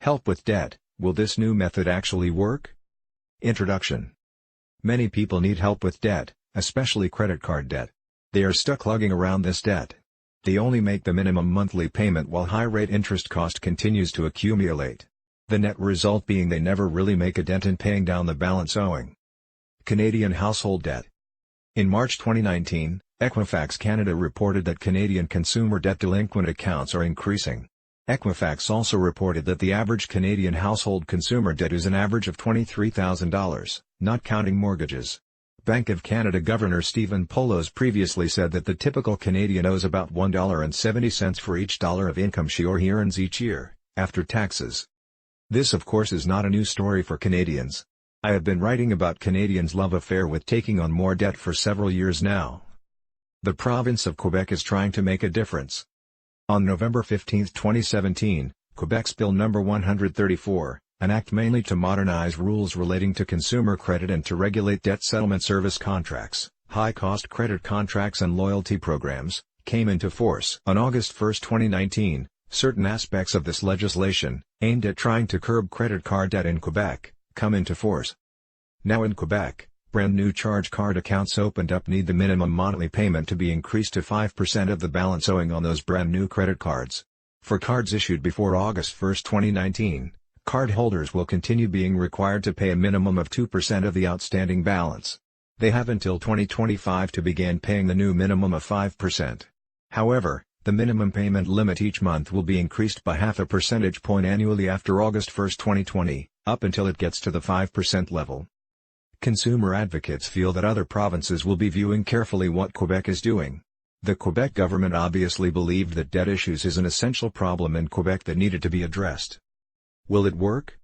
Help with debt. Will this new method actually work? Introduction. Many people need help with debt, especially credit card debt. They are stuck lugging around this debt. They only make the minimum monthly payment while high-rate interest cost continues to accumulate. The net result being they never really make a dent in paying down the balance owing. Canadian household debt. In March 2019, Equifax Canada reported that Canadian consumer debt delinquent accounts are increasing. Equifax also reported that the average Canadian household consumer debt is an average of $23,000, not counting mortgages. Bank of Canada Governor Stephen Poloz previously said that the typical Canadian owes about $1.70 for each dollar of income she or he earns each year, after taxes. This of course is not a new story for Canadians. I have been writing about Canadians' love affair with taking on more debt for several years now. The province of Quebec is trying to make a difference. On November 15, 2017, Quebec's Bill No. 134, an act mainly to modernize rules relating to consumer credit and to regulate debt settlement service contracts, high-cost credit contracts and loyalty programs, came into force. On August 1, 2019, certain aspects of this legislation, aimed at trying to curb credit card debt in Quebec, come into force. Now in Quebec, brand new charge card accounts opened up need the minimum monthly payment to be increased to 5% of the balance owing on those brand new credit cards. For cards issued before August 1, 2019, cardholders will continue being required to pay a minimum of 2% of the outstanding balance. They have until 2025 to begin paying the new minimum of 5%. However, the minimum payment limit each month will be increased by half a percentage point annually after August 1, 2020, up until it gets to the 5% level. Consumer advocates feel that other provinces will be viewing carefully what Quebec is doing. The Quebec government obviously believed that debt issues is an essential problem in Quebec that needed to be addressed. Will it work?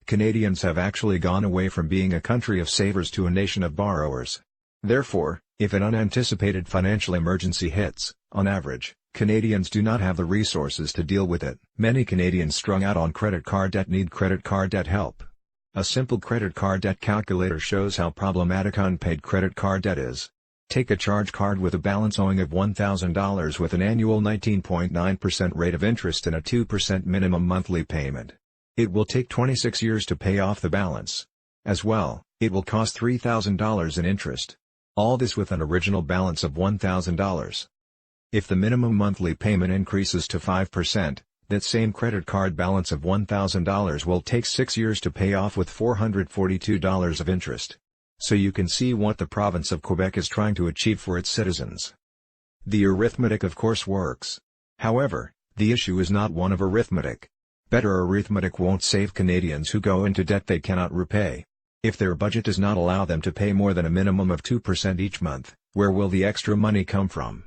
Canadians have actually gone away from being a country of savers to a nation of borrowers. Therefore, if an unanticipated financial emergency hits, on average, Canadians do not have the resources to deal with it. Many Canadians strung out on credit card debt need credit card debt help. A simple credit card debt calculator shows how problematic unpaid credit card debt is. Take a charge card with a balance owing of $1,000 with an annual 19.9% rate of interest and a 2% minimum monthly payment. It will take 26 years to pay off the balance. As well, it will cost $3,000 in interest. All this with an original balance of $1,000. If the minimum monthly payment increases to 5%, that same credit card balance of $1,000 will take 6 years to pay off with $442 of interest. So you can see what the province of Quebec is trying to achieve for its citizens. The arithmetic of course works. However, the issue is not one of arithmetic. Better arithmetic won't save Canadians who go into debt they cannot repay. If their budget does not allow them to pay more than a minimum of 2% each month, where will the extra money come from?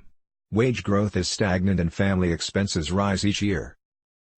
Wage growth is stagnant and family expenses rise each year.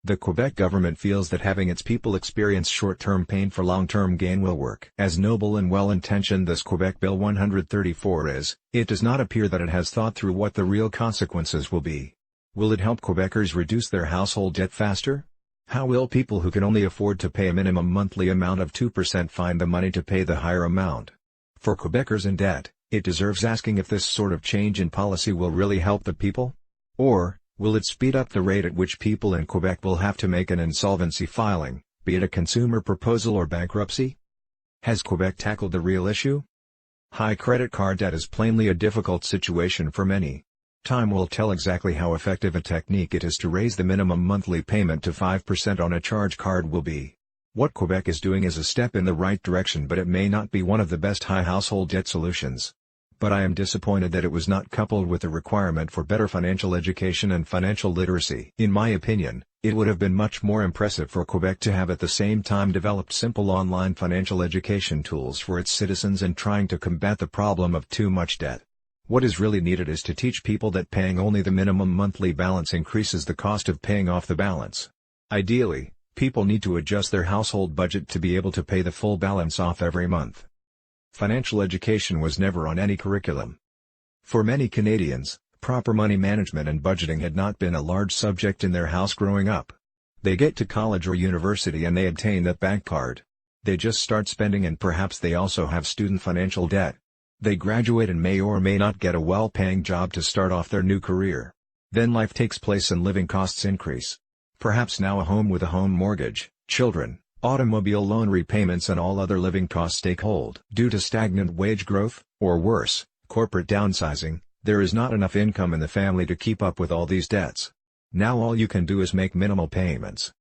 The Quebec government feels that having its people experience short-term pain for long-term gain will work. As noble and well-intentioned this Quebec Bill 134 is, it does not appear that it has thought through what the real consequences will be. Will it help Quebecers reduce their household debt faster? How will people who can only afford to pay a minimum monthly amount of 2% find the money to pay the higher amount? For Quebecers in debt, it deserves asking if this sort of change in policy will really help the people? Or, will it speed up the rate at which people in Quebec will have to make an insolvency filing, be it a consumer proposal or bankruptcy? Has Quebec tackled the real issue? High credit card debt is plainly a difficult situation for many. Time will tell exactly how effective a technique it is to raise the minimum monthly payment to 5% on a charge card will be. What Quebec is doing is a step in the right direction, but it may not be one of the best high household debt solutions. But I am disappointed that it was not coupled with the requirement for better financial education and financial literacy. In my opinion, it would have been much more impressive for Quebec to have at the same time developed simple online financial education tools for its citizens and trying to combat the problem of too much debt. What is really needed is to teach people that paying only the minimum monthly balance increases the cost of paying off the balance. Ideally, people need to adjust their household budget to be able to pay the full balance off every month. Financial education was never on any curriculum. For many Canadians, proper money management and budgeting had not been a large subject in their house growing up. They get to college or university and they obtain that bank card. They just start spending and perhaps they also have student financial debt. They graduate and may or may not get a well-paying job to start off their new career. Then life takes place and living costs increase. Perhaps now a home with a home mortgage, Children, automobile loan repayments and all other living costs take hold. Due to stagnant wage growth, or worse, corporate downsizing, there is not enough income in the family to keep up with all these debts. Now all you can do is make minimal payments.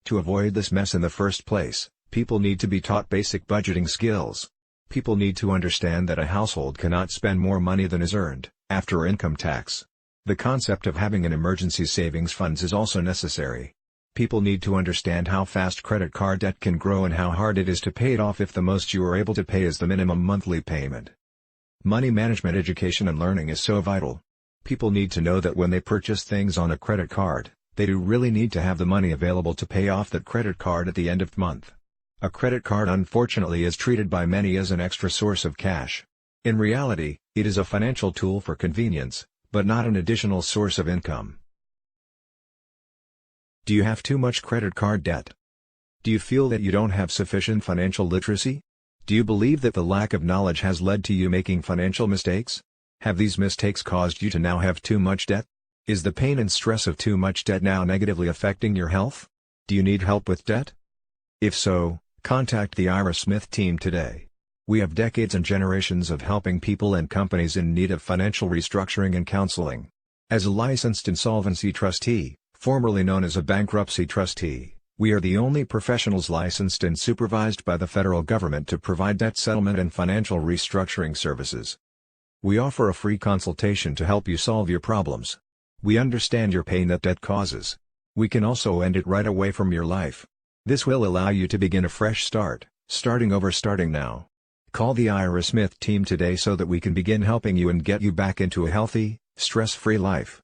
To avoid this mess in the first place, people need to be taught basic budgeting skills. People need to understand that a household cannot spend more money than is earned, after income tax. The concept of having an emergency savings funds is also necessary. People need to understand how fast credit card debt can grow and how hard it is to pay it off if the most you are able to pay is the minimum monthly payment. Money management education and learning is so vital. People need to know that when they purchase things on a credit card, they do really need to have the money available to pay off that credit card at the end of the month. A credit card unfortunately is treated by many as an extra source of cash. In reality, it is a financial tool for convenience, but not an additional source of income. Do you have too much credit card debt? Do you feel that you don't have sufficient financial literacy? Do you believe that the lack of knowledge has led to you making financial mistakes? Have these mistakes caused you to now have too much debt? Is the pain and stress of too much debt now negatively affecting your health? Do you need help with debt? If so, contact the Ira Smith team today. We have decades and generations of helping people and companies in need of financial restructuring and counseling. As a licensed insolvency trustee, formerly known as a bankruptcy trustee, we are the only professionals licensed and supervised by the federal government to provide debt settlement and financial restructuring services. We offer a free consultation to help you solve your problems. We understand your pain that debt causes. We can also end it right away from your life. This will allow you to begin a fresh start, starting now. Call the Ira Smith team today so that we can begin helping you and get you back into a healthy, stress-free life.